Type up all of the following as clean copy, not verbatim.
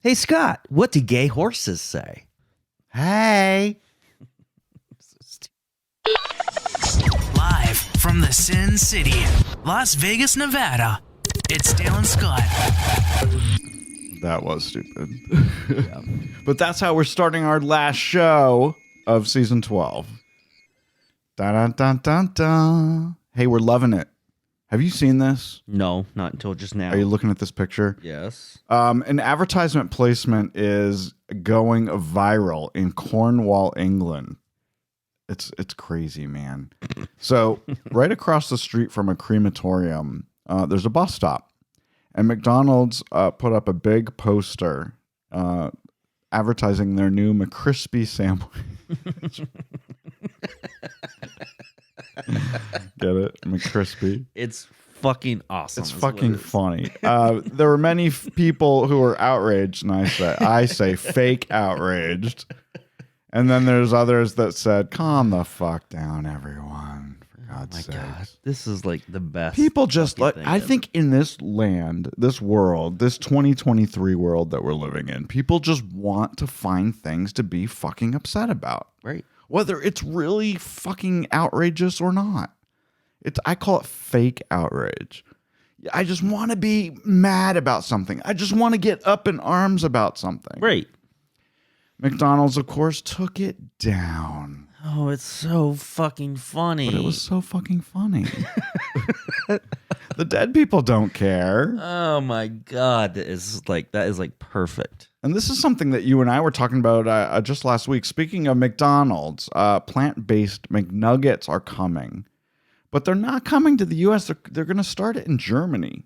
Hey, Scott, what do gay horses say? Hey. Live from the Sin City, Las Vegas, Nevada, it's Dale and Scott. That was stupid. Yeah. But that's how we're starting our last show of season 12. Dun, dun, dun, dun, dun. Hey, we're loving it. Have you seen this? No, not until just now. Are you looking at this picture? Yes. An advertisement placement is going viral in Cornwall, England. It's crazy, man. So right across the street from a crematorium, there's a bus stop. And McDonald's put up a big poster advertising their new McCrispy sandwich. Get it? McCrispy. It's fucking awesome. It's fucking funny. There were many people who were outraged, and I say fake outraged. And then there's others that said, calm the fuck down, everyone. For God's sake. God. This is like the best. People just like, I think in this land, this world, this 2023 world that we're living in, people just want to find things to be fucking upset about. Right. Whether it's really fucking outrageous or not. I call it fake outrage. I just want to be mad about something. I just want to get up in arms about something. Right. McDonald's, of course, took it down. Oh, it's so fucking funny. But it was so fucking funny. The dead people don't care. Oh my God. That is like perfect. And this is something that you and I were talking about just last week. Speaking of McDonald's, plant-based McNuggets are coming. But they're not coming to the U.S. They're going to start it in Germany.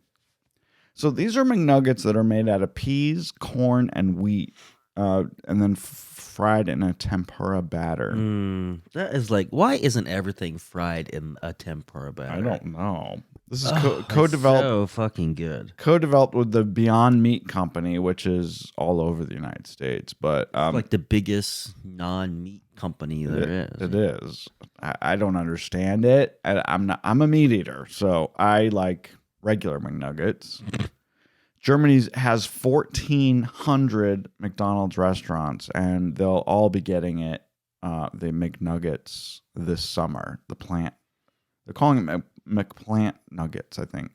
So these are McNuggets that are made out of peas, corn, and wheat. And then fried in a tempura batter. That is like, why isn't everything fried in a tempura batter? I don't know. This is co-developed. So fucking good. Co-developed with the Beyond Meat Company, which is all over the United States. But like the biggest non-meat company there is. It is. I don't understand it. I'm a meat eater, so I like regular McNuggets. Germany has 1,400 McDonald's restaurants, and they'll all be getting it, the McNuggets, this summer. They're calling it McPlant Nuggets, I think.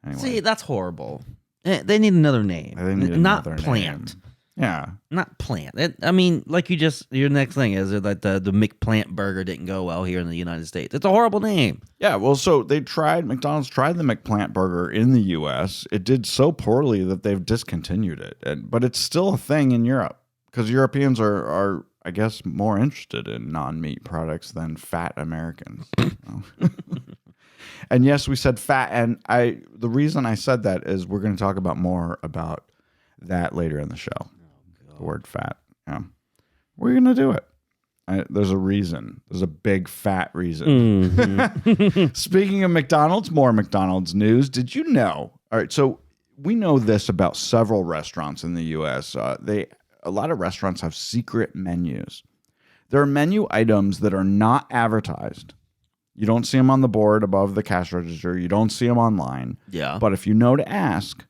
Anyway. See, that's horrible. They need another name. Not plant. Name. Yeah. Not plant. I mean, like your next thing is that the McPlant burger didn't go well here in the United States. It's a horrible name. Yeah, well, so McDonald's tried the McPlant burger in the U.S. It did so poorly that they've discontinued it. But it's still a thing in Europe because Europeans are, I guess, more interested in non-meat products than fat Americans. And yes, we said fat. And the reason I said that is we're going to talk about more about that later in the show. The word fat. Yeah. We're going to do it. There's a reason. There's a big fat reason. Mm-hmm. Speaking of McDonald's, more McDonald's news. Did you know? All right. So we know this about several restaurants in the U.S. A lot of restaurants have secret menus. There are menu items that are not advertised. You don't see them on the board above the cash register. You don't see them online. Yeah. But if you know to ask,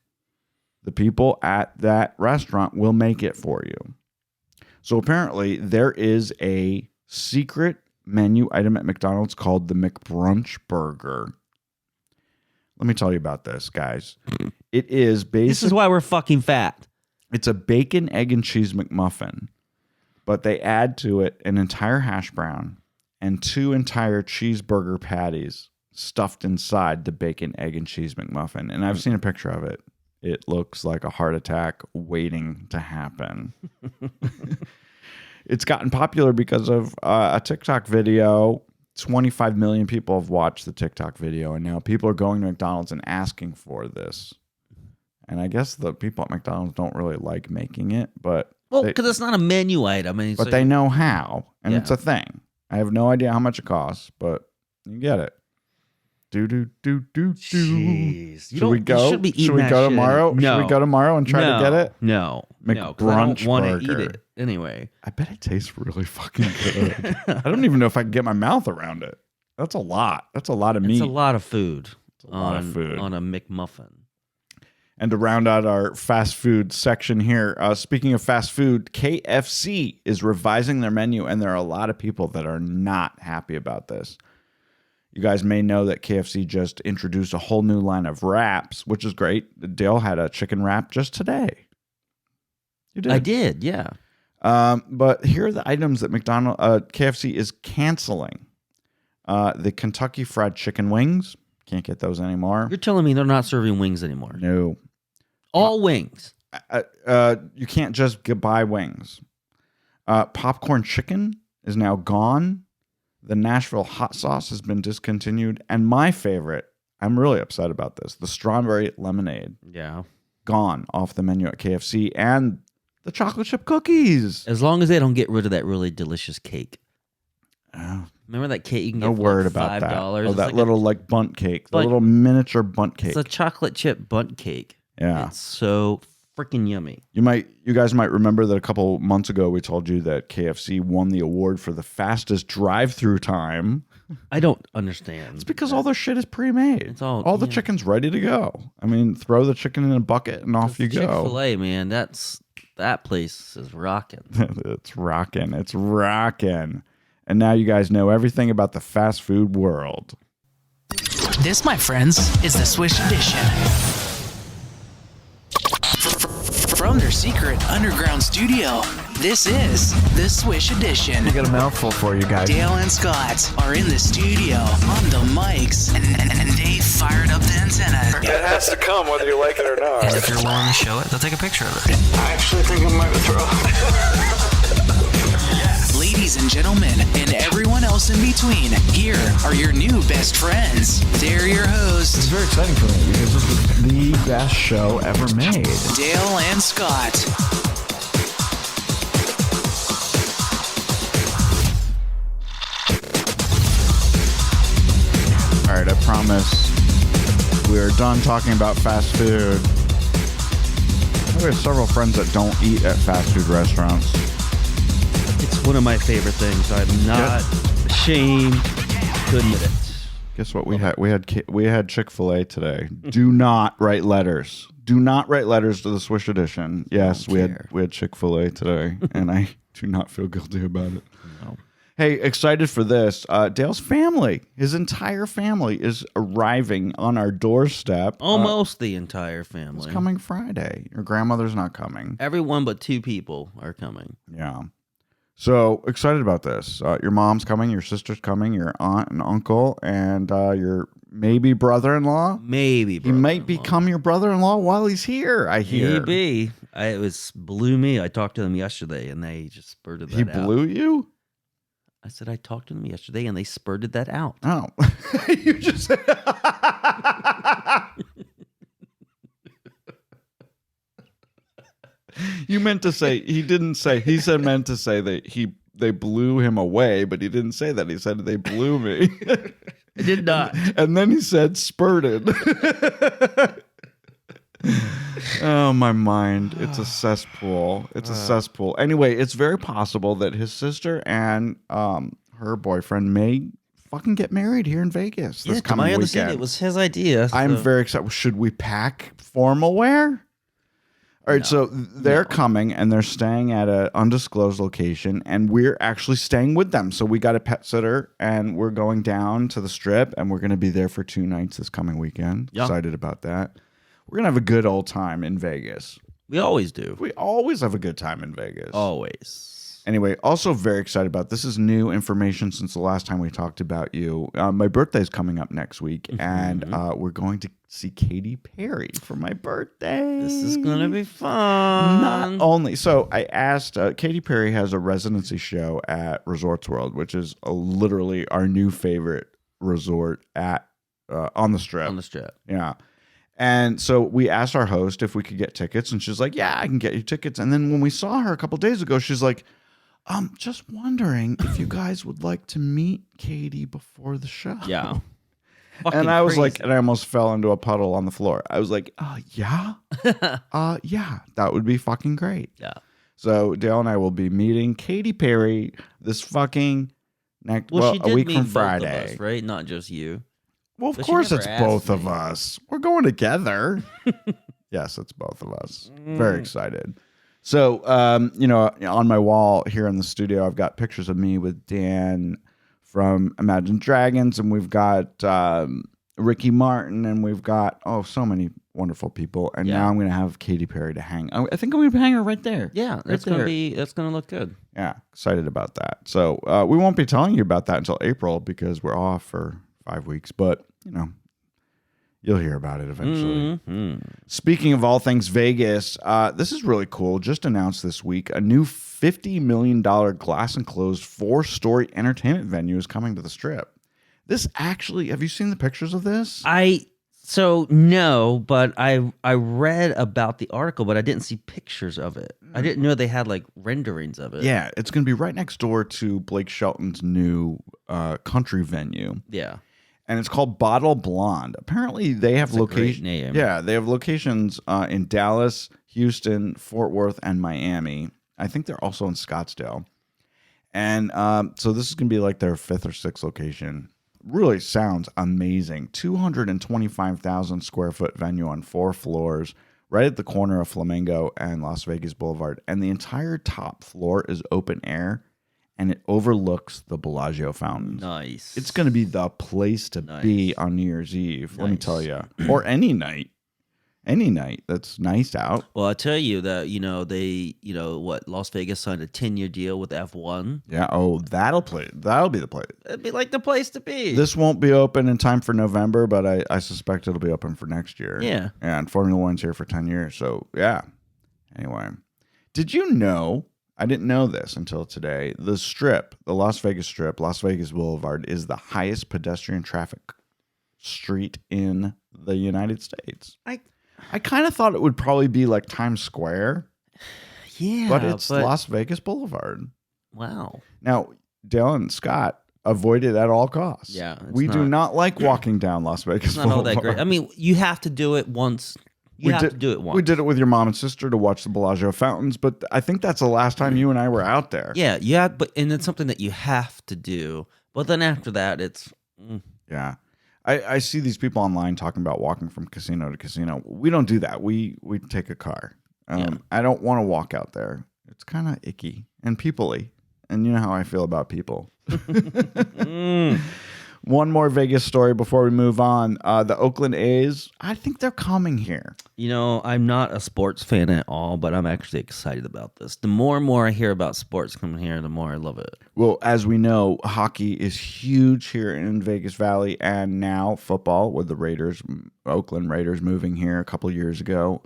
the people at that restaurant will make it for you. So apparently there is a secret menu item at McDonald's called the McBrunch Burger. Let me tell you about this, guys. It is basically... This is why we're fucking fat. It's a bacon, egg, and cheese McMuffin. But they add to it an entire hash brown and 2 entire cheeseburger patties stuffed inside the bacon, egg, and cheese McMuffin. And I've seen a picture of it. It looks like a heart attack waiting to happen. It's gotten popular because of a TikTok video. 25 million people have watched the TikTok video, and now people are going to McDonald's and asking for this. And I guess the people at McDonald's don't really like making it, but... Well, because it's not a menu item. But they know how, and it's a thing. I have no idea how much it costs, but you get it. Jeez. Should we go? Should we go tomorrow? No. Should we go tomorrow and try to get it? No. McBrunch I don't want to burger. eat it anyway. I bet it tastes really fucking good. I don't even know if I can get my mouth around it. That's a lot. That's a lot of meat. It's a lot of food. It's a lot of food on a McMuffin. And to round out our fast food section here, speaking of fast food, KFC is revising their menu, and there are a lot of people that are not happy about this. You guys may know that KFC just introduced a whole new line of wraps, which is great. Dale had a chicken wrap just today. You did? I did, yeah. But here are the items that KFC is canceling. The Kentucky Fried Chicken wings. Can't get those anymore. You're telling me they're not serving wings anymore? No. All wings? You can't just buy wings. Popcorn chicken is now gone. The Nashville hot sauce has been discontinued. And my favorite, I'm really upset about this, the strawberry lemonade. Yeah. Gone off the menu at KFC. And the chocolate chip cookies. As long as they don't get rid of that really delicious cake. Remember that cake you can get for word like about that. $5? Oh, that little like bunt cake. The little miniature bunt cake. It's a chocolate chip bunt cake. Yeah. It's so freaking yummy. You guys might remember that a couple months ago we told you that KFC won the award for the fastest drive-through time. I don't understand. It's because all their shit is pre-made. It's all the chicken's ready to go. I mean, throw the chicken in a bucket and off you go. Chick-fil-A, man, that place is rocking. It's rocking. It's rocking. And now you guys know everything about the fast food world. This, my friends, is the Swish Edition. From their secret underground studio, this is the Swish Edition. I got a mouthful for you guys. Dale and Scott are in the studio on the mics, and they fired up the antenna. It has to come whether you like it or not. And if you're willing to show it, they'll take a picture of it. I actually think I might throw. Ladies and gentlemen, and everyone else in between, here are your new best friends. They're your It's hosts, very exciting for me because this is the best show ever made. Dale and Scott. All right, I promise we're done talking about fast food. We have several friends that don't eat at fast food restaurants. It's one of my favorite things. I'm not ashamed to admit it. Guess what we had? We had Chick-fil-A today. Do not write letters. Do not write letters to the Swish Edition. Yes, we had Chick-fil-A today, and I do not feel guilty about it. No. Hey, excited for this. Dale's family, his entire family, is arriving on our doorstep. Almost the entire family. It's coming Friday. Your grandmother's not coming. Everyone but 2 people are coming. Yeah. So excited about this. Your mom's coming, your sister's coming, your aunt and uncle, and your maybe brother-in-law. Maybe. He might become your brother-in-law while he's here, I hear. Maybe. It blew me. I talked to them yesterday, and they just spurted that out. He blew you? I said I talked to them yesterday, and they spurted that out. Oh. You just... You meant to say, he didn't say, he said meant to say that they blew him away, but he didn't say that. He said they blew me. I did not. And then he said spurted. Oh, my mind. It's a cesspool. It's a cesspool. Anyway, it's very possible that his sister and her boyfriend may fucking get married here in Vegas this coming weekend. It was his idea. I'm very excited. Should we pack formal wear? All right, so they're coming and they're staying at an undisclosed location, and we're actually staying with them. So we got a pet sitter, and we're going down to the Strip, and we're going to be there for 2 nights this coming weekend. Yep. Excited about that. We're going to have a good old time in Vegas. We always do. We always have a good time in Vegas. Always. Anyway, also very excited about this. Is new information since the last time we talked about you. My birthday's coming up next week, and we're going to see Katy Perry for my birthday. This is going to be fun. Not only. So I asked, Katy Perry has a residency show at Resorts World, which is literally our new favorite resort on the Strip. On the Strip. Yeah. And so we asked our host if we could get tickets, and she's like, yeah, I can get you tickets. And then when we saw her a couple days ago, she's like, just wondering if you guys would like to meet Katy before the show. Yeah. And I was like, and I almost fell into a puddle on the floor. I was like, yeah? Yeah, that would be fucking great. Yeah. So Dale and I will be meeting Katy Perry this fucking next, she did a week meet from both Friday. of us, right? Not just you. Well, of But she course never it's asked both of me. us. We're going together. Yes, it's both of us. Very excited. So, on my wall here in the studio, I've got pictures of me with Dan from Imagine Dragons, and we've got Ricky Martin, and we've got, so many wonderful people. And now I'm going to have Katy Perry to hang. I think I'm going to hang her right there. Yeah, that's going to look good. Yeah, excited about that. So we won't be telling you about that until April because we're off for 5 weeks, but, you'll hear about it eventually. Mm-hmm. Speaking of all things Vegas, this is really cool. Just announced this week, a new $50 million glass-enclosed 4-story entertainment venue is coming to the Strip. This actually, have you seen the pictures of this? No, but I read about the article, but I didn't see pictures of it. I didn't know they had like renderings of it. Yeah, it's going to be right next door to Blake Shelton's new country venue. Yeah. And it's called Bottle Blonde. Apparently, they have locations. Yeah, they have locations in Dallas, Houston, Fort Worth, and Miami. I think they're also in Scottsdale. And so this is going to be like their 5th or 6th location. Really sounds amazing. 225,000 square foot venue on 4 floors, right at the corner of Flamingo and Las Vegas Boulevard. And the entire top floor is open air. And it overlooks the Bellagio fountains. Nice. It's going to be the place to be on New Year's Eve, let me tell you. Or any night. Any night that's nice out. Well, I tell you that, Las Vegas signed a 10-year deal with F1. Yeah, that'll be the place. It'd be like the place to be. This won't be open in time for November, but I suspect it'll be open for next year. Yeah. And Formula One's here for 10 years, so yeah. Anyway, did you know... I didn't know this until today. The Strip, the Las Vegas Strip, Las Vegas Boulevard, is the highest pedestrian traffic street in the United States. I kind of thought it would probably be like Times Square. Yeah. But it's Las Vegas Boulevard. Wow. Now, Dale and Scott avoid it at all costs. Yeah. We do not like walking down Las Vegas Boulevard. It's not all that great. I mean, you have to do it once. You have to do it once. We did it with your mom and sister to watch the Bellagio fountains, but I think that's the last time you and I were out there. Yeah, and it's something that you have to do. But then after that, it's... Yeah. I see these people online talking about walking from casino to casino. We don't do that. We take a car. I don't want to walk out there. It's kind of icky and people-y. And you know how I feel about people. One more Vegas story before we move on. The Oakland A's, I think they're coming here. I'm not a sports fan at all, but I'm actually excited about this. The more and more I hear about sports coming here, the more I love it. Well, as we know, hockey is huge here in Vegas Valley, and now football with the Oakland Raiders moving here a couple years ago.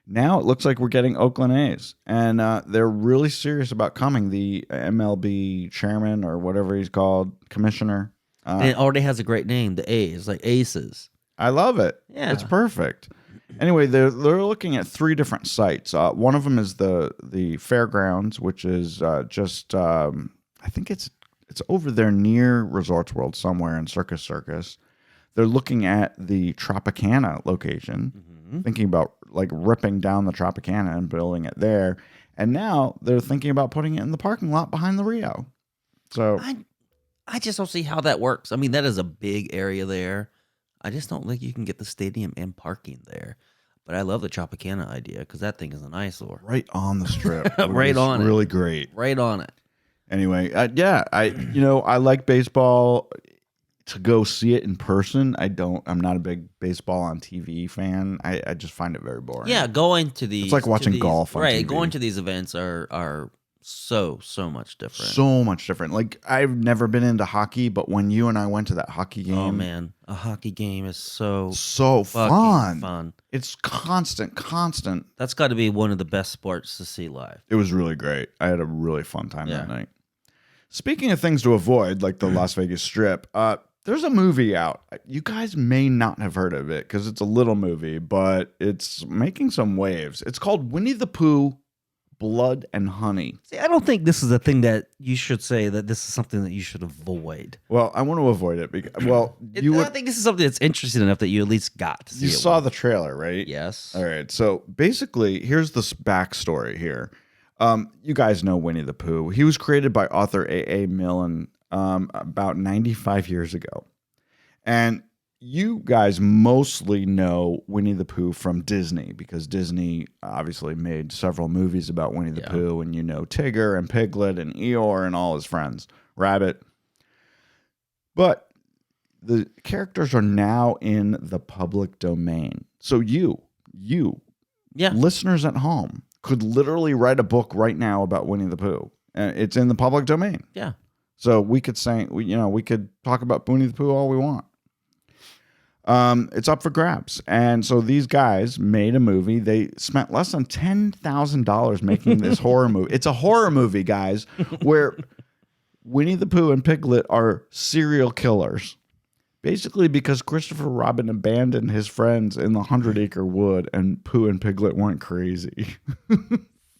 Now it looks like we're getting Oakland A's, and they're really serious about coming. The MLB chairman, or whatever he's called, commissioner, and it already has a great name, the A's, like Aces. I love it. Yeah. It's perfect. Anyway, they're looking at 3 different sites. One of them is the fairgrounds, which is just I think it's over there near Resorts World somewhere in Circus. They're looking at the Tropicana location, thinking about like ripping down the Tropicana and building it there. And now they're thinking about putting it in the parking lot behind the Rio. So I just don't see how that works. I mean, that is a big area there. I just don't think you can get the stadium and parking there. But I love the Tropicana idea because that thing is an eyesore. Right on the Strip. Right on it. Really great. Right on it. Anyway, I like baseball. To go see it in person, I'm not a big baseball on TV fan. I just find it very boring. Yeah, going to these... It's like watching golf on right, TV. Going to these events are so much different. So much different. Like, I've never been into hockey, but when you and I went to that hockey game... Oh, man. A hockey game is so fun. It's constant. That's got to be one of the best sports to see live. It was really great. I had a really fun time that night. Speaking of things to avoid, like the Las Vegas Strip, there's a movie out. You guys may not have heard of it because it's a little movie, but it's making some waves. It's called Winnie-the-Pooh, Blood and Honey. See, I don't think this is a thing that you should say that this is something that you should avoid. Well, I want to avoid it because, I think this is something that's interesting enough that you at least got to see. You saw the trailer, right? Yes. All right. So basically, here's the backstory here. You guys know Winnie the Pooh. He was created by author A.A. Milne about 95 years ago. And you guys mostly know Winnie the Pooh from Disney because Disney obviously made several movies about Winnie the Pooh, and you know Tigger and Piglet and Eeyore and all his friends, Rabbit. But the characters are now in the public domain. So you, listeners at home, could literally write a book right now about Winnie the Pooh. And it's in the public domain. Yeah. So we could we could talk about Winnie the Pooh all we want. It's up for grabs. And so these guys made a movie. They spent less than $10,000 making this horror movie. It's a horror movie, guys, where Winnie the Pooh and Piglet are serial killers. Basically because Christopher Robin abandoned his friends in the 100-acre wood and Pooh and Piglet weren't crazy.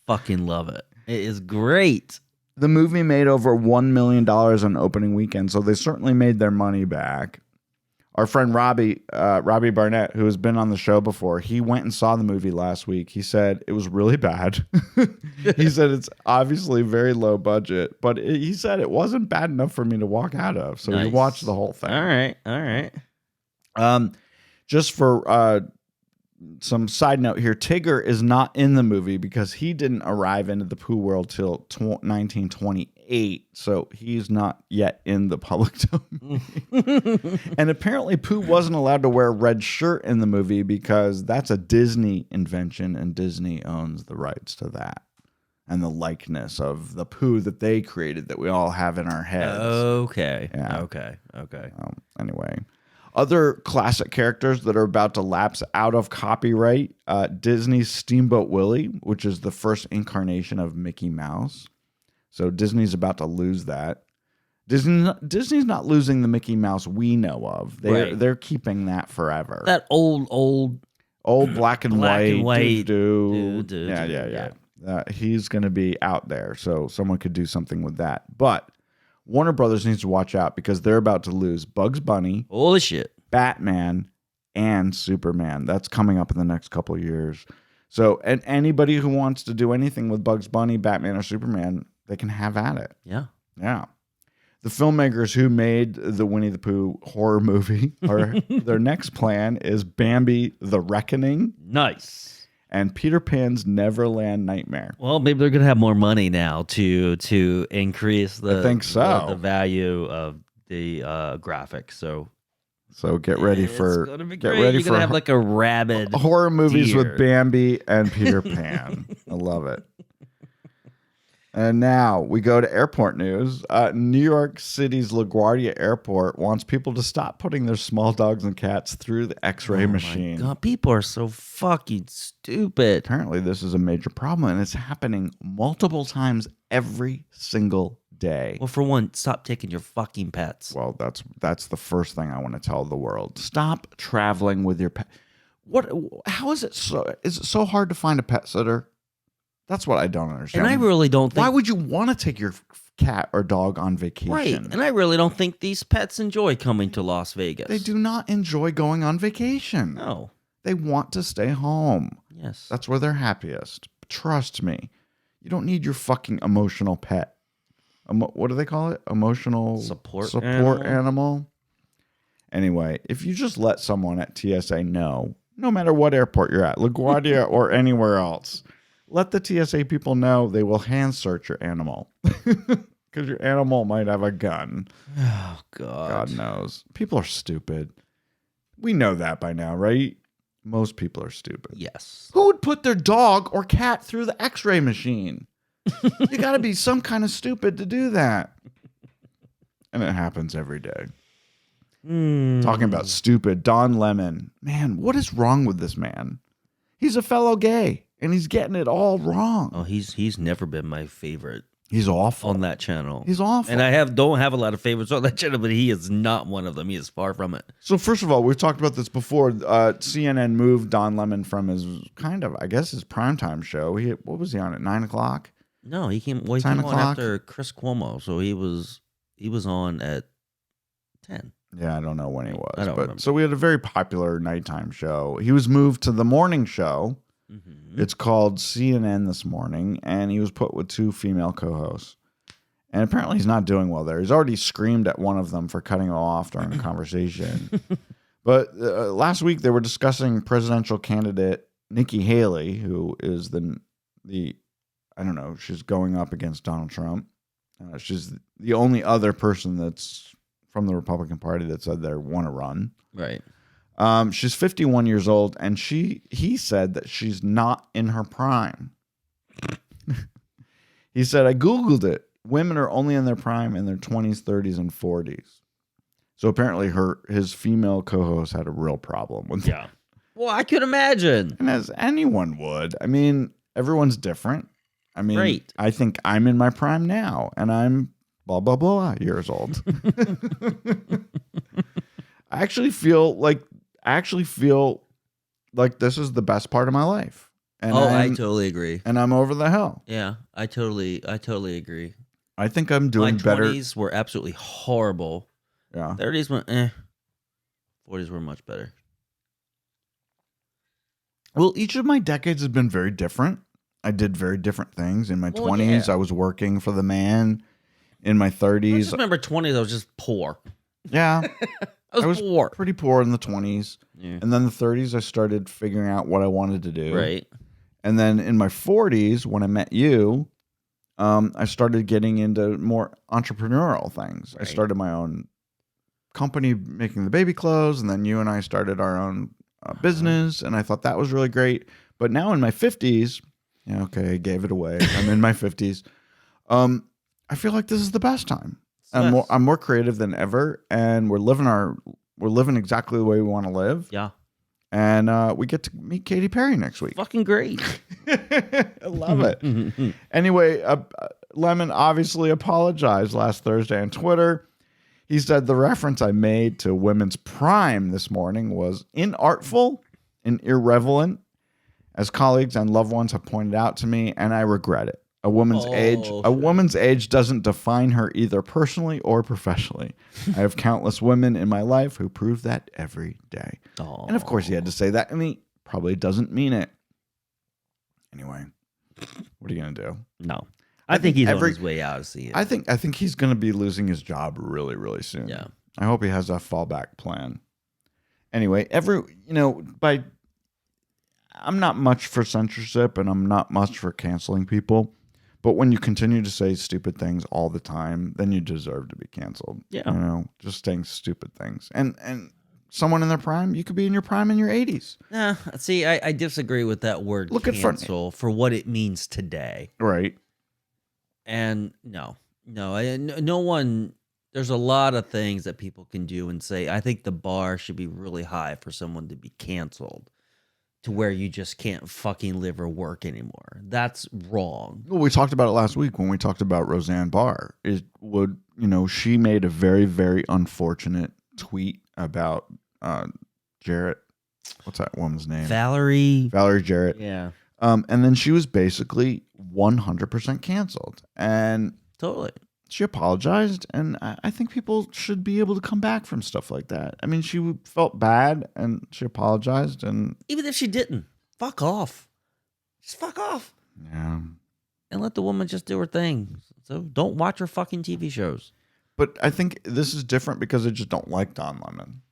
Fucking love it. It is great. The movie made over $1 million on opening weekend, so they certainly made their money back. Our friend Robbie Barnett, who has been on the show before, he went and saw the movie last week. He said it was really bad. He said it's obviously very low budget, but he said it wasn't bad enough for me to walk out of. So he watched the whole thing. All right. Just for some side note here, Tigger is not in the movie because he didn't arrive into the Pooh world till 1928, so he's not yet in the public domain. And apparently Pooh wasn't allowed to wear a red shirt in the movie because that's a Disney invention, and Disney owns the rights to that and the likeness of the Pooh that they created that we all have in our heads. Okay. Yeah. Okay. Anyway. Other classic characters that are about to lapse out of copyright, Disney's Steamboat Willie, which is the first incarnation of Mickey Mouse. So Disney's about to lose that. Disney's not losing the Mickey Mouse we know of. They're keeping that forever. That old black and white. Dude. Yeah. He's going to be out there, so someone could do something with that. But Warner Brothers needs to watch out because they're about to lose Bugs Bunny, holy shit, Batman, and Superman. That's coming up in the next couple of years. So, and anybody who wants to do anything with Bugs Bunny, Batman, or Superman, they can have at it. Yeah. The filmmakers who made the Winnie the Pooh horror movie, their next plan is Bambi: The Reckoning. Nice. And Peter Pan's Neverland Nightmare. Well, maybe they're gonna have more money now to increase the the value of the graphics. So get ready for it's gonna be great. You're gonna have like a rabid horror movies deer with Bambi and Peter Pan. I love it. And now we go to airport news. New York City's LaGuardia Airport wants people to stop putting their small dogs and cats through the X-ray machine. My God, people are so fucking stupid. Apparently, this is a major problem, and it's happening multiple times every single day. Well, for one, stop taking your fucking pets. Well, that's the first thing I want to tell the world. Stop traveling with your pet. How is it so? Is it so hard to find a pet sitter? That's what I don't understand. And I really don't think... Why would you want to take your cat or dog on vacation? Right. And I really don't think these pets enjoy coming to Las Vegas. They do not enjoy going on vacation. No. They want to stay home. Yes. That's where they're happiest. Trust me. You don't need your fucking emotional pet. What do they call it? Emotional support animal. Anyway, if you just let someone at TSA know, no matter what airport you're at, LaGuardia or anywhere else, let the TSA people know they will hand search your animal. Because your animal might have a gun. Oh, God. God knows. People are stupid. We know that by now, right? Most people are stupid. Yes. Who would put their dog or cat through the X-ray machine? You got to be some kind of stupid to do that. And it happens every day. Talking about stupid, Don Lemon. Man, what is wrong with this man? He's a fellow gay. And he's getting it all wrong. Oh, he's never been my favorite. He's awful on that channel. He's awful. And I don't have a lot of favorites on that channel, but he is not one of them. He is far from it. So first of all, we've talked about this before. CNN moved Don Lemon from his his primetime show. What was he on at 9:00? No, he came on after Chris Cuomo, so he was on at 10. Yeah, I don't know when he was. I don't remember. So we had a very popular nighttime show. He was moved to the morning show. Mm-hmm. It's called CNN This Morning, and he was put with 2 female co-hosts. And apparently he's not doing well there. He's already screamed at one of them for cutting him off during a conversation. But last week they were discussing presidential candidate Nikki Haley, who is the I don't know, she's going up against Donald Trump. She's the only other person that's from the Republican Party that said they want to run. Right. She's 51 years old, and he said that she's not in her prime. He said, I Googled it. Women are only in their prime in their 20s, 30s, and 40s. So apparently his female co-host had a real problem with that. Well, I could imagine. And as anyone would. I mean, everyone's different. I mean, Right. I think I'm in my prime now, and I'm blah, blah, blah years old. I actually feel like this is the best part of my life. And I totally agree. And I'm over the hill. Yeah, I totally agree. I think I'm doing My better. 20s were absolutely horrible. Yeah. 30s were 40s were much better. Well, each of my decades has been very different. I did very different things. In my 20s, yeah. I was working for the man. In my I 30s, just remember 20s, I was just poor. yeah, I was poor. pretty poor in the 20s. Yeah. And then the 30s, I started figuring out what I wanted to do. Right. And then in my 40s, when I met you, I started getting into more entrepreneurial things. Right. I started my own company making the baby clothes, and then you and I started our own business, and I thought that was really great. But now in my 50s, yeah, okay, I gave it away. I'm in my 50s. I feel like this is the best time. I'm more creative than ever, and we're living exactly the way we want to live. Yeah. And we get to meet Katy Perry next week. Fucking great. I love it. Anyway, Lemon obviously apologized last Thursday on Twitter. He said the reference I made to women's prime this morning was inartful and irrelevant, as colleagues and loved ones have pointed out to me, and I regret it. A woman's age doesn't define her either personally or professionally. I have countless women in my life who prove that every day. Oh. And of course he had to say that, and he probably doesn't mean it. Anyway, what are you going to do? No. I think he's on his way out to see it. I think he's going to be losing his job really, really soon. Yeah. I hope he has a fallback plan. Anyway, I'm not much for censorship, and I'm not much for canceling people. But when you continue to say stupid things all the time, then you deserve to be canceled. Yeah. Just saying stupid things. And someone in their prime, you could be in your prime in your 80s. Nah, see, I disagree with that word cancel for what it means today. Right. And no one, there's a lot of things that people can do and say. I think the bar should be really high for someone to be canceled to where you just can't fucking live or work anymore. That's wrong. Well, we talked about it last week when we talked about Roseanne Barr. She made a very, very unfortunate tweet about Jarrett. What's that woman's name? Valerie Jarrett. Yeah. And then she was basically 100% canceled. And Totally. she apologized, and I think people should be able to come back from stuff like that. I mean, she felt bad, and she apologized, and Even if she didn't, fuck off. Just fuck off. yeah. And let the woman just do her thing. So don't watch her fucking TV shows. But I think this is different because I just don't like Don Lemon.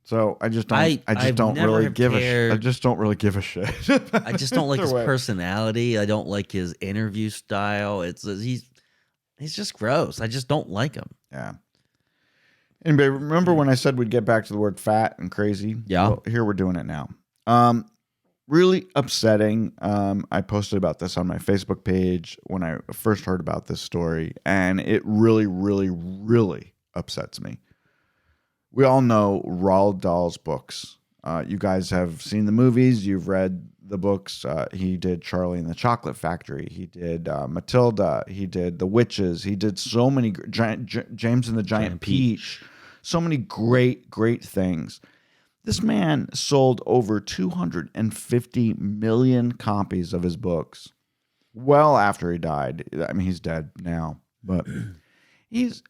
So I just don't. I just I've don't never really have give a. cared. I just don't really give a shit. I just don't like his Either way. personality. I don't like his interview style. He's just gross. I just don't like him. Yeah. Anybody remember when I said we'd get back to the word fat and crazy? Yeah. Well, here we're doing it now. Really upsetting. I posted about this on my Facebook page when I first heard about this story, and it really, really, really upsets me. We all know Roald Dahl's books. You guys have seen the movies. You've read the books. He did Charlie and the Chocolate Factory. He did Matilda. He did The Witches. He did so many James and the Giant Peach. So many great, great things. This man sold over 250 million copies of his books well after he died. I mean, he's dead now, but his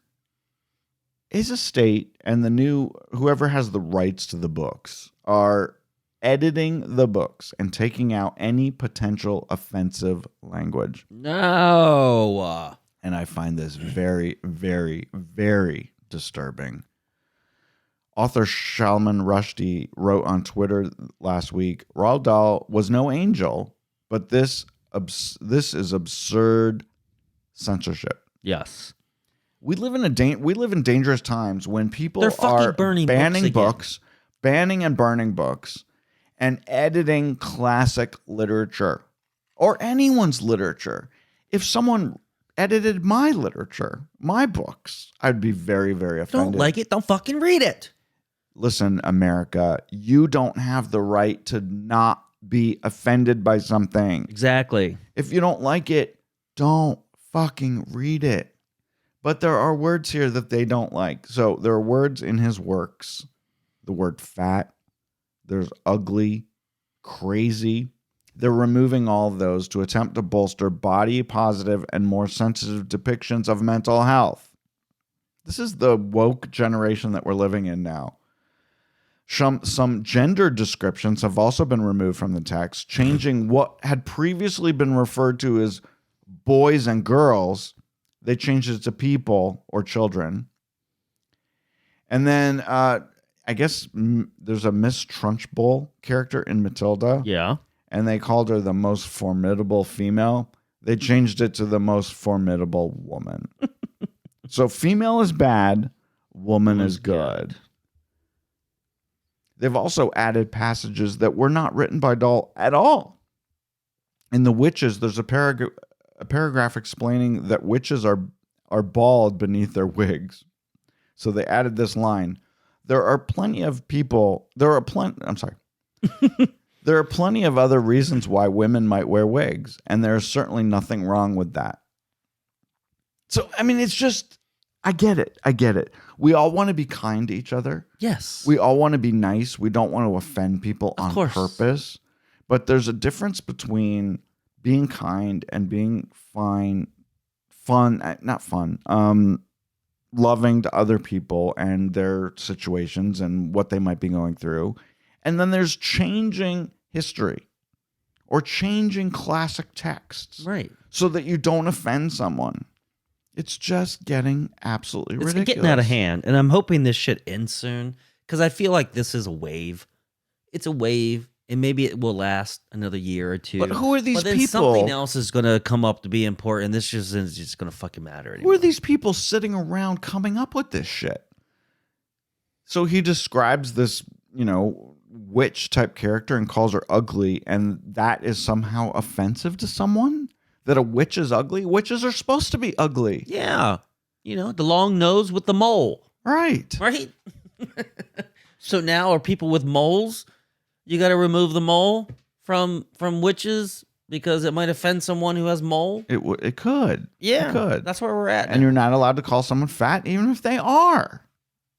estate and whoever has the rights to the books are editing the books and taking out any potential offensive language. No. And I find this very, very, very disturbing. Author Salman Rushdie wrote on Twitter last week, Roald Dahl was no angel, but this is absurd censorship. Yes. We live in dangerous times when people They're fucking are burning banning books banning and burning books, and editing classic literature or anyone's literature. If someone edited my literature, my books, I'd be very, very offended. Don't like it, don't fucking read it. Listen, America, you don't have the right to not be offended by something. Exactly. If you don't like it, don't fucking read it. But there are words here that they don't like. So there are words in his works. The word fat, there's ugly, crazy. They're removing all of those to attempt to bolster body positive and more sensitive depictions of mental health. This is the woke generation that we're living in now. Some gender descriptions have also been removed from the text, changing what had previously been referred to as boys and girls. They changed it to people or children. And then I guess there's a Miss Trunchbull character in Matilda. Yeah. And they called her the most formidable female. They changed it to the most formidable woman. So female is bad, woman is good. They've also added passages that were not written by Dahl at all. In The Witches, there's a paragraph explaining that witches are bald beneath their wigs. So they added this line. There are plenty of other reasons why women might wear wigs, and there's certainly nothing wrong with that. So, I mean, it's just, I get it. We all want to be kind to each other. Yes. We all want to be nice. We don't want to offend people on purpose. But there's a difference between being kind and being loving to other people and their situations and what they might be going through. And then there's changing history or changing classic texts. Right. So that you don't offend someone. It's just getting absolutely ridiculous. It's getting out of hand. And I'm hoping this shit ends soon because I feel like this is a wave. It's a wave. And maybe it will last another year or two. But who are these but then people? Something else is going to come up to be important. This just is just going to fucking matter anymore. Who are these people sitting around coming up with this shit? So he describes this, witch type character and calls her ugly, and that is somehow offensive to someone? That a witch is ugly? Witches are supposed to be ugly. Yeah. The long nose with the mole. Right. Right? So now are people with moles? You got to remove the mole from witches because it might offend someone who has mole? It could. Yeah. It could. That's where we're at now. And you're not allowed to call someone fat even if they are.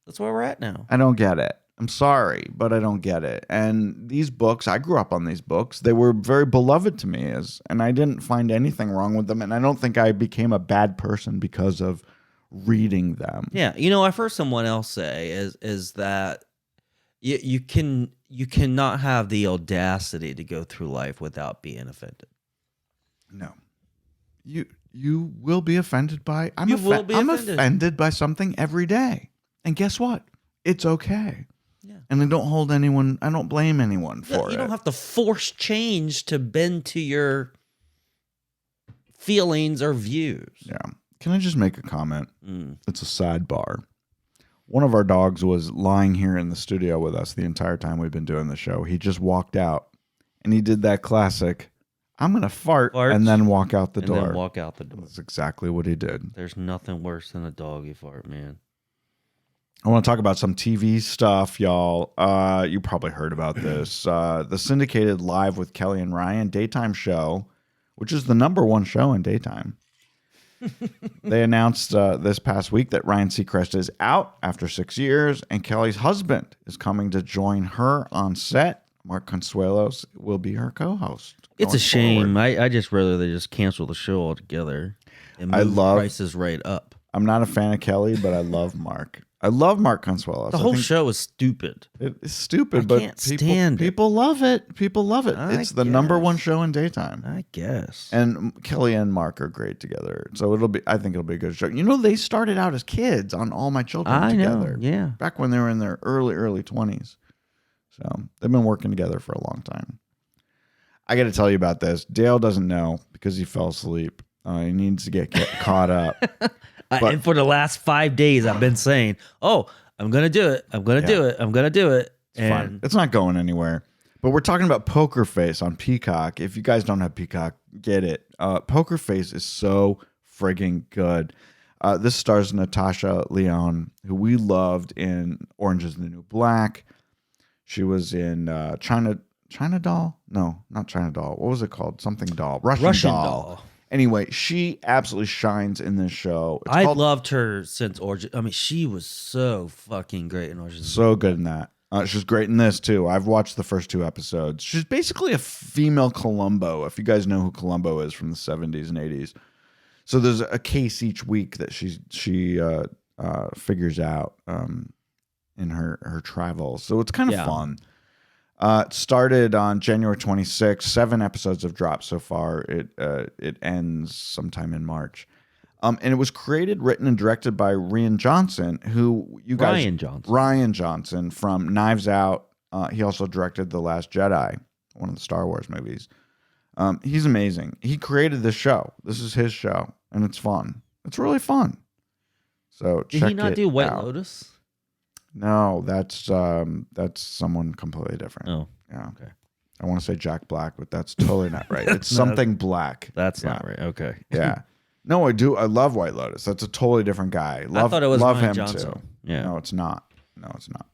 That's where we're at now. I don't get it. I'm sorry, but I don't get it. And these books, I grew up on these books. They were very beloved to me, and I didn't find anything wrong with them. And I don't think I became a bad person because of reading them. Yeah, I've heard someone else say is that you cannot have the audacity to go through life without being offended. No, you will be offended by. I'm offended by something every day, and guess what? It's okay. Yeah. And I don't blame anyone for it. You don't have to force change to bend to your feelings or views. Yeah. Can I just make a comment? It's a sidebar. One of our dogs was lying here in the studio with us the entire time we've been doing the show. He just walked out, and he did that classic, I'm going to fart and then walk out the door. That's exactly what he did. There's nothing worse than a doggy fart, man. I want to talk about some TV stuff, y'all. You probably heard about this. The syndicated Live with Kelly and Ryan daytime show, which is the #1 show in daytime. They announced this past week that Ryan Seacrest is out after 6 years, and Kelly's husband is coming to join her on set. Mark Consuelos will be her co-host. It's a shame. I just rather they just cancel the show altogether and move prices right up. I'm not a fan of Kelly, but I love Mark. I love Mark Consuelos. The whole show is stupid. It's stupid, I but can't stand it. people love it. People love it. I It's the number guess. one show in daytime. I guess. And Kelly and Mark are great together. So I think it'll be a good show. You know, they started out as kids on All My Children I together. know. Yeah. Back when they were in their early 20s. So they've been working together for a long time. I got to tell you about this. Dale doesn't know because he fell asleep. He needs to get caught up. And for the last 5 days, I've been saying, "Oh, I'm gonna do it. I'm gonna do it. I'm gonna do it." It's fine. It's not going anywhere. But we're talking about Poker Face on Peacock. If you guys don't have Peacock, get it. Poker Face is so friggin' good. This stars Natasha Lyonne, who we loved in Orange is the New Black. She was in China Doll? No, not China Doll. What was it called? Something Doll. Russian Doll. Anyway, she absolutely shines in this show. I loved her since Origin. I mean, she was so fucking great in Origin. So good in that. She's great in this too. I've watched the first 2 episodes. She's basically a female Columbo, if you guys know who Columbo is from the 70s and 80s. So there's a case each week that she figures out in her travels. So it's kind of fun. It started on January 26th. 7 episodes have dropped so far. It ends sometime in March. And it was created, written, and directed by Rian Johnson, who you guys... Rian Johnson from Knives Out. He also directed The Last Jedi, one of the Star Wars movies. He's amazing. He created this show. This is his show, and it's fun. It's really fun. So check it out. Did he not do White Lotus? No, that's someone completely different. Oh, yeah. Okay. I want to say Jack Black, but that's totally not right. It's something black. That's not right. Okay. Yeah. No, I do. I love White Lotus. That's a totally different guy. I thought it was love Rian him Johnson. too. Yeah. No, it's not. No, it's not.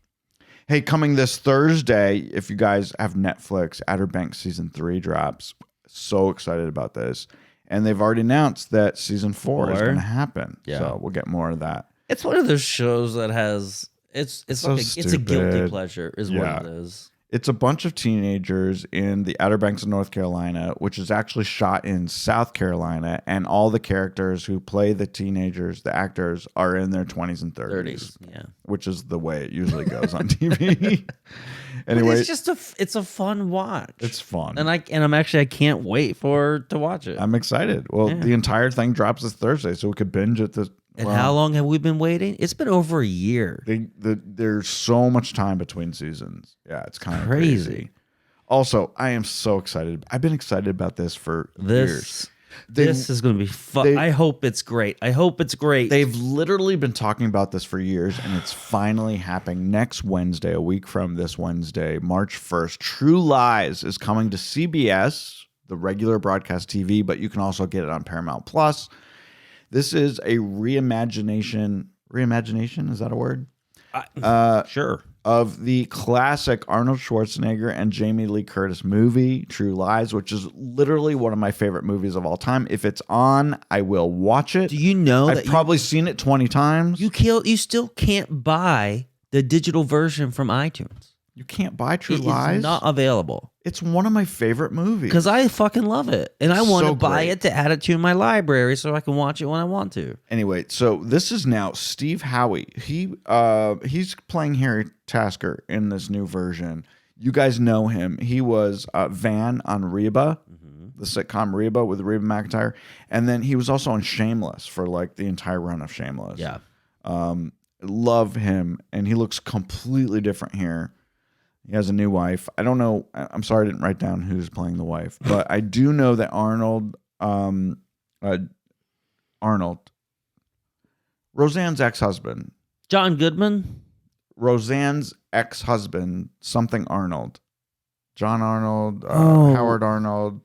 Hey, coming this Thursday, if you guys have Netflix, Outer Banks season 3 drops. So excited about this, and they've already announced that season 4 is going to happen. Yeah. So we'll get more of that. It's one of those shows that has it's So like it's a guilty stupid. pleasure, is Yeah. what it is. It's a bunch of teenagers in the Outer Banks of North Carolina, which is actually shot in South Carolina, and all the characters who play the teenagers, the actors, are in their 20s and 30s. Yeah. Which is the way it usually goes on TV. Anyway, But it's a fun watch. it's fun. And I can't wait to watch it. I'm excited. Well, the entire thing drops this Thursday, so we could binge it. How long have we been waiting? It's been over a year. There's so much time between seasons. Yeah, it's kind of Crazy. crazy. Also, I am so excited. I've been excited about this for years. This is going to be fun. I hope it's great. They've literally been talking about this for years, and it's finally happening next Wednesday, a week from this Wednesday, March 1st. True Lies is coming to CBS, the regular broadcast TV, but you can also get it on Paramount Plus. This is a reimagination. Reimagination, is that a word? Sure. Of the classic Arnold Schwarzenegger and Jamie Lee Curtis movie, True Lies, which is literally one of my favorite movies of all time. If it's on, I will watch it. Do you know I've probably seen it 20 times. you still can't buy the digital version from iTunes? You can't buy True Lies? It's not available. It's one of my favorite movies. Because I fucking love it. And I want to So buy great. it to add it to my library so I can watch it when I want to. Anyway, so this is now Steve Howie. He's playing Harry Tasker in this new version. You guys know him. He was Van on Reba, the sitcom Reba with Reba McEntire. And then he was also on Shameless for like the entire run of Shameless. Yeah. Love him. And he looks completely different here. He has a new wife. I don't know. I'm sorry I didn't write down who's playing the wife, but I do know that Roseanne's ex-husband. John Goodman? Roseanne's ex-husband, something Arnold. John Arnold, Oh. Howard Arnold.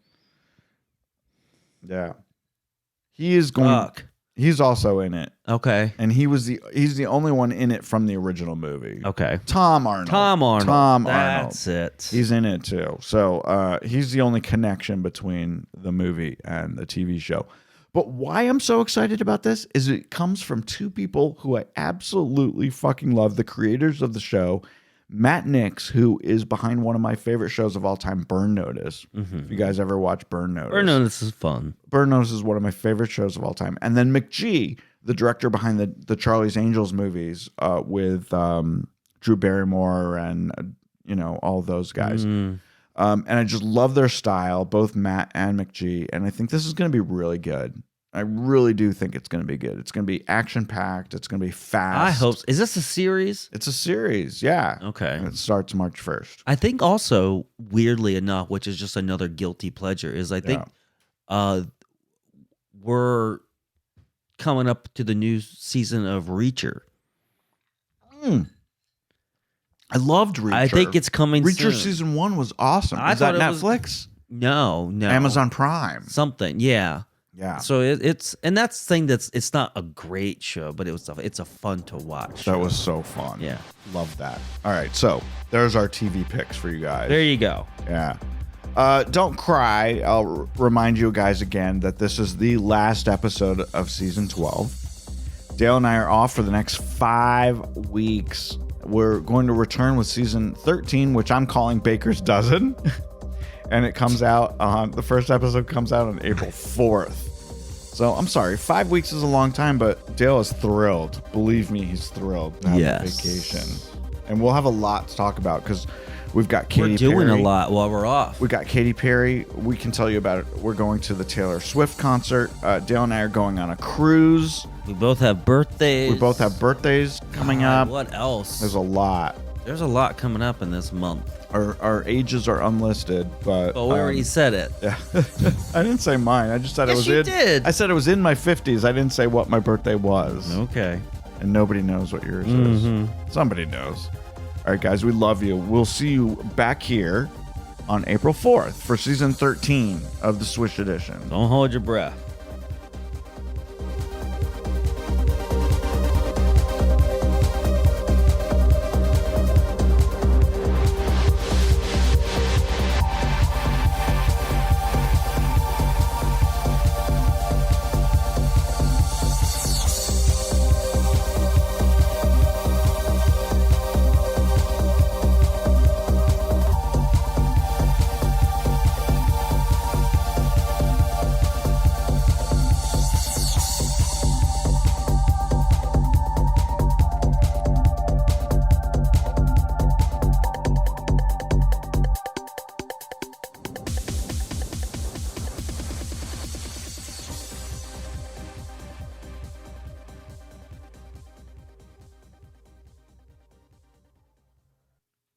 Yeah. He is going. Fuck. He's also in it. Okay. And he's the only one in it from the original movie. Okay. Tom Arnold. That's it. He's in it too. So he's the only connection between the movie and the TV show. But why I'm so excited about this is it comes from 2 people who I absolutely fucking love, the creators of the show, Matt Nix, who is behind one of my favorite shows of all time, Burn Notice. If you guys ever watch Burn Notice. Burn Notice is fun. Burn Notice is one of my favorite shows of all time. And then McG, the director behind the Charlie's Angels movies with Drew Barrymore and all those guys. And I just love their style, both Matt and McG. And I think this is going to be really good. I really do think it's going to be good. It's going to be action-packed. It's going to be fast. I hope so. Is this a series? It's a series, yeah. Okay. And it starts March 1st. I think also, weirdly enough, which is just another guilty pleasure, is I think we're coming up to the new season of Reacher. I loved Reacher. I think it's coming Reacher soon. season 1 was awesome. Is that Netflix? No. Amazon Prime. Something, yeah. Yeah. So it's and that's the thing it's not a great show, but it's a fun to watch. That was so fun. Yeah. Love that. All right, so there's our TV picks for you guys. There you go. Yeah. Don't cry. I'll remind you guys again that this is the last episode of season 12. Dale and I are off for the next 5 weeks. We're going to return with season 13, which I'm calling Baker's Dozen. And it comes out the first episode comes out on April 4th. So I'm sorry, 5 weeks is a long time, but Dale is thrilled. Believe me, he's thrilled to have a vacation. And we'll have a lot to talk about because we've got Katy Perry. We're doing a lot while we're off. We got Katy Perry. We can tell you about it. We're going to the Taylor Swift concert. Dale and I are going on a cruise. We both have birthdays. We both have birthdays coming up. What else? There's a lot. There's a lot coming up in this month. Our ages are unlisted, but we already said it. Yeah. I didn't say mine. I just said it was you did. I said it was in my 50s. I didn't say what my birthday was. Okay. And nobody knows what yours is. Somebody knows. All right, guys, we love you. We'll see you back here on April 4th for season 13 of the Swish Edition. Don't hold your breath.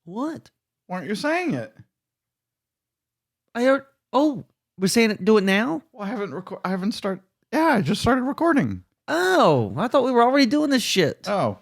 What? Why aren't you saying it? I heard. Oh, we're saying it. Do it now. Well, I haven't started. Yeah, I just started recording. Oh, I thought we were already doing this shit. Oh,